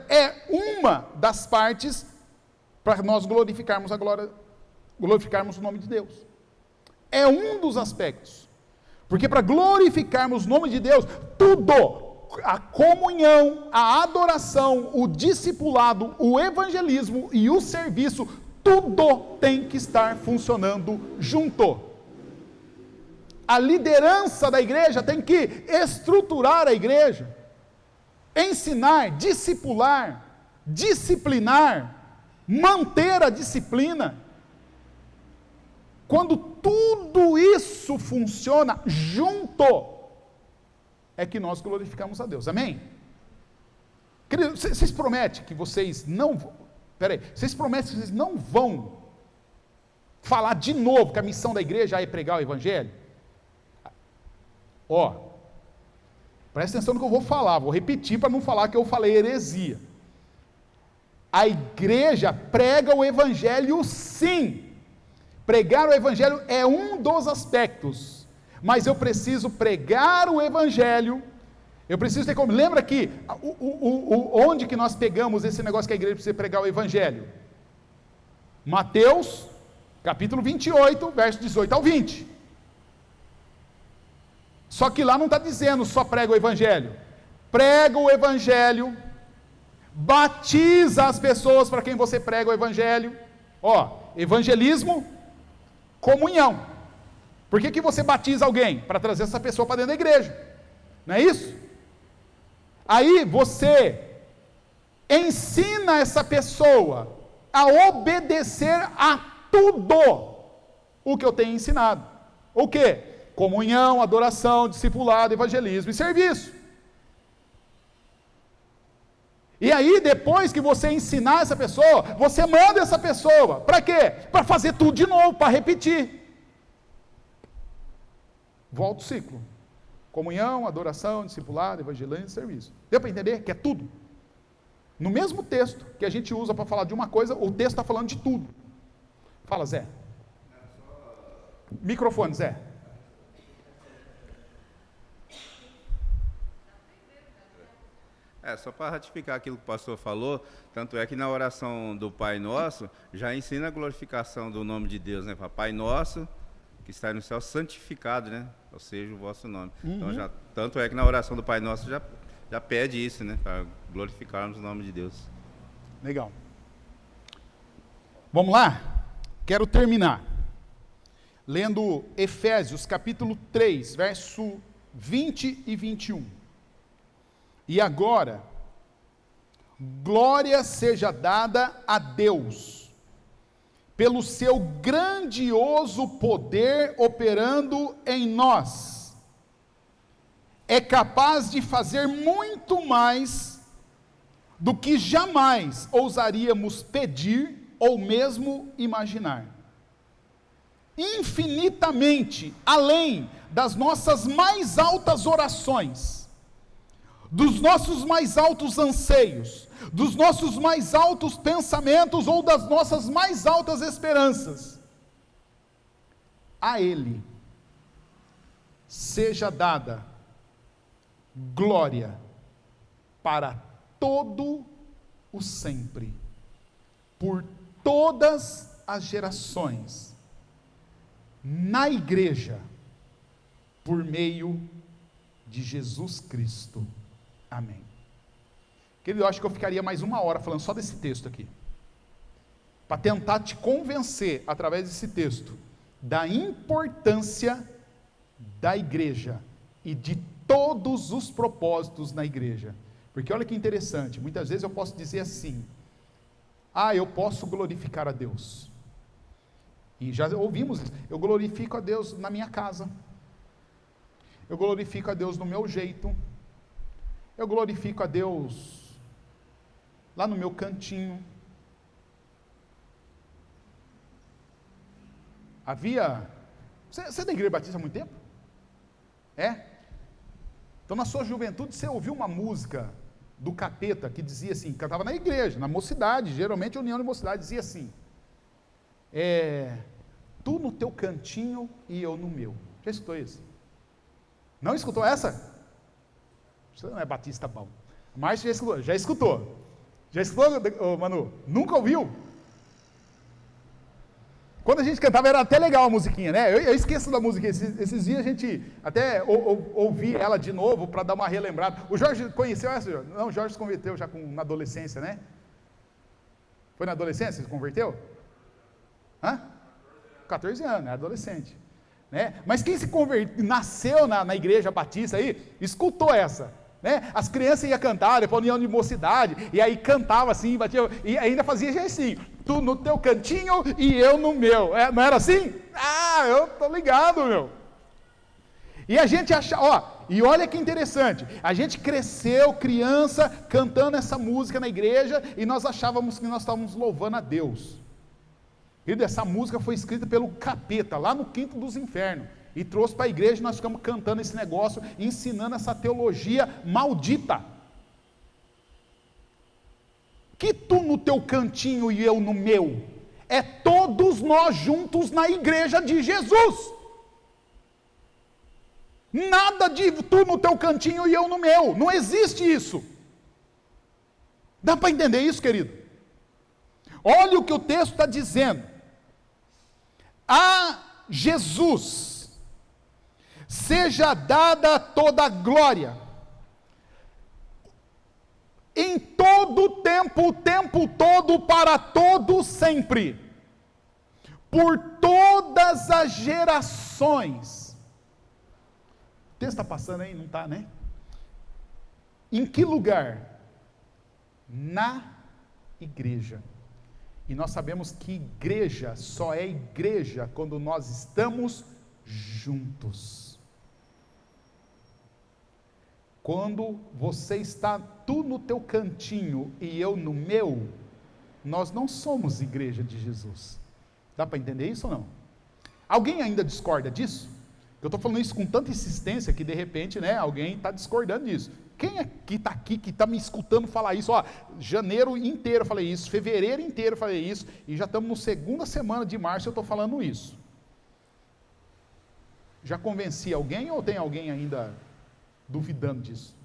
é uma das partes para nós glorificarmos glorificarmos o nome de Deus. É um dos aspectos. Porque para glorificarmos o nome de Deus, tudo, a comunhão, a adoração, o discipulado, o evangelismo e o serviço, tudo tem que estar funcionando junto. A liderança da igreja tem que estruturar a igreja, ensinar, discipular, disciplinar, manter a disciplina. Quando tudo isso funciona junto, é que nós glorificamos a Deus. Amém? Querido, vocês prometem que vocês não vão... vocês prometem que vocês não vão falar de novo que a missão da igreja é pregar o evangelho? Ó, presta atenção no que eu vou falar, vou repetir para não falar que eu falei heresia. A igreja prega o evangelho sim. Pregar o evangelho é um dos aspectos, mas eu preciso pregar o evangelho, eu preciso ter como, lembra que, onde que nós pegamos esse negócio que a igreja precisa pregar o evangelho? Mateus, capítulo 28, verso 18 ao 20, só que lá não está dizendo só prega o evangelho, batiza as pessoas para quem você prega o evangelho, evangelismo, comunhão. Por que você batiza alguém? Para trazer essa pessoa para dentro da igreja, não é isso? Aí você ensina essa pessoa a obedecer a tudo o que eu tenho ensinado. O quê? Comunhão, adoração, discipulado, evangelismo e serviço. E aí, depois que você ensinar essa pessoa, você manda essa pessoa, para quê? Para fazer tudo de novo, para repetir. Volta o ciclo. Comunhão, adoração, discipulado, evangelismo e serviço. Deu para entender que é tudo? No mesmo texto que a gente usa para falar de uma coisa, o texto está falando de tudo. Fala, Zé. Microfone, Zé. Só para ratificar aquilo que o pastor falou, tanto é que na oração do Pai Nosso, já ensina a glorificação do nome de Deus, né? Pai Nosso, que está no céu, santificado, né? Ou seja, o vosso nome. Então, tanto é que na oração do Pai Nosso já pede isso, né? Para glorificarmos o nome de Deus. Legal. Vamos lá? Quero terminar lendo Efésios, capítulo 3, verso 20 e 21. E agora, glória seja dada a Deus, pelo seu grandioso poder operando em nós. É capaz de fazer muito mais do que jamais ousaríamos pedir ou mesmo imaginar. Infinitamente além das nossas mais altas orações, dos nossos mais altos anseios, dos nossos mais altos pensamentos ou das nossas mais altas esperanças. A Ele seja dada glória para todo o sempre, por todas as gerações, na igreja, por meio de Jesus Cristo. Amém. Querido, eu acho que eu ficaria mais 1 hora falando só desse texto aqui, para tentar te convencer, através desse texto, da importância da igreja e de todos os propósitos na igreja. Porque olha que interessante, muitas vezes eu posso dizer assim: eu posso glorificar a Deus, e já ouvimos isso, eu glorifico a Deus na minha casa, eu glorifico a Deus no meu jeito, eu glorifico a Deus lá no meu cantinho. Você é da Igreja Batista há muito tempo? É? Então na sua juventude você ouviu uma música do Capeta que dizia assim, cantava na igreja, na mocidade, geralmente a União de Mocidade, dizia assim: tu no teu cantinho e eu no meu. Já escutou isso? Não escutou essa? Você não é batista bom. Mas já escutou? Já escutou? Já escutou, Manu? Nunca ouviu? Quando a gente cantava era até legal a musiquinha, né? Eu esqueço da música. Esses dias a gente até ouvi ela de novo para dar uma relembrada. O Jorge conheceu essa? Não, o Jorge se converteu já na adolescência, né? Foi na adolescência que se converteu? Hã? 14 anos, é adolescente. Né? Mas quem se converteu, nasceu na igreja batista aí, escutou essa. Né? As crianças iam cantar, depois união de mocidade, e aí cantava assim, batia, e ainda fazia assim, tu no teu cantinho e eu no meu. Não era assim? Ah, eu tô ligado, meu. E a gente acha, e olha que interessante, a gente cresceu criança cantando essa música na igreja e nós achávamos que nós estávamos louvando a Deus. E essa música foi escrita pelo capeta, lá no quinto dos infernos, e trouxe para a igreja e nós ficamos cantando esse negócio, ensinando essa teologia maldita. Que tu no teu cantinho e eu no meu, é todos nós juntos na igreja de Jesus. Nada de tu no teu cantinho e eu no meu, não existe isso. Dá para entender isso, querido? Olha o que o texto está dizendo. A Jesus seja dada toda a glória, em todo o tempo todo, para todo sempre, por todas as gerações. O texto está passando aí, não está, né? Em que lugar? Na igreja. E nós sabemos que igreja só é igreja quando nós estamos juntos. Quando você está tu no teu cantinho e eu no meu, nós não somos igreja de Jesus. Dá para entender isso ou não? Alguém ainda discorda disso? Eu estou falando isso com tanta insistência que de repente, né, alguém está discordando disso. Quem aqui que está me escutando falar isso? Janeiro inteiro eu falei isso, fevereiro inteiro eu falei isso, e já estamos na segunda semana de março eu estou falando isso. Já convenci alguém ou tem alguém ainda duvidando disso?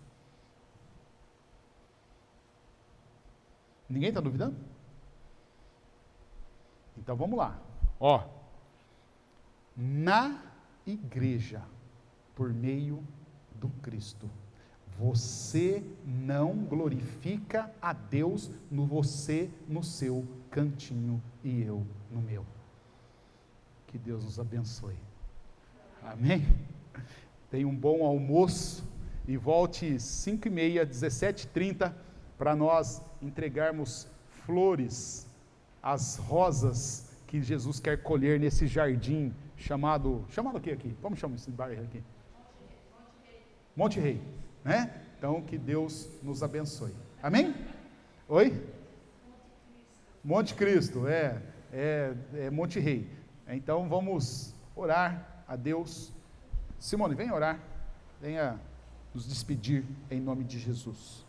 Ninguém está duvidando? Então vamos lá. Na igreja, por meio do Cristo, você não glorifica a Deus você no seu cantinho e eu no meu. Que Deus nos abençoe. Amém? Tenha um bom almoço e volte 5h30, 17h30, para nós entregarmos flores, as rosas que Jesus quer colher nesse jardim chamado o que aqui? Como chama esse bairro aqui? Monte Rei. Né? Então que Deus nos abençoe. Amém? Oi? Monte Cristo, é Monte Rei. Então vamos orar a Deus. Simone, vem orar. Venha nos despedir em nome de Jesus.